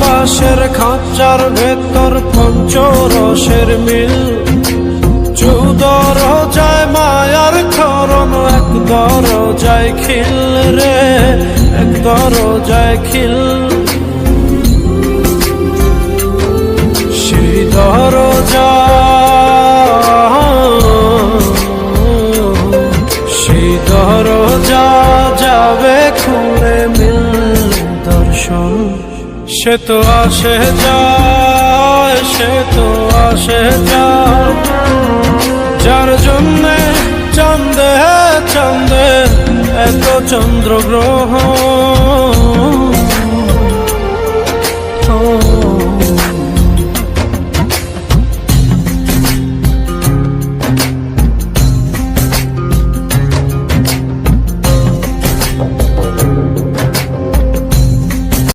পাশের খাঁচার ভেতর পঞ্চরসের মিল। 14 রোজায় মায়ার খরণ, এক দরজায় খিল রে, এক দরজায় খিল। সেই দরজা, সেই দরজা যাবে খুলে মিল দর্শন। সে তো আসে যায়, সে তো আসে যায়, যার জন্যে চাঁদে চাঁদে এত চন্দ্রগ্রহণ।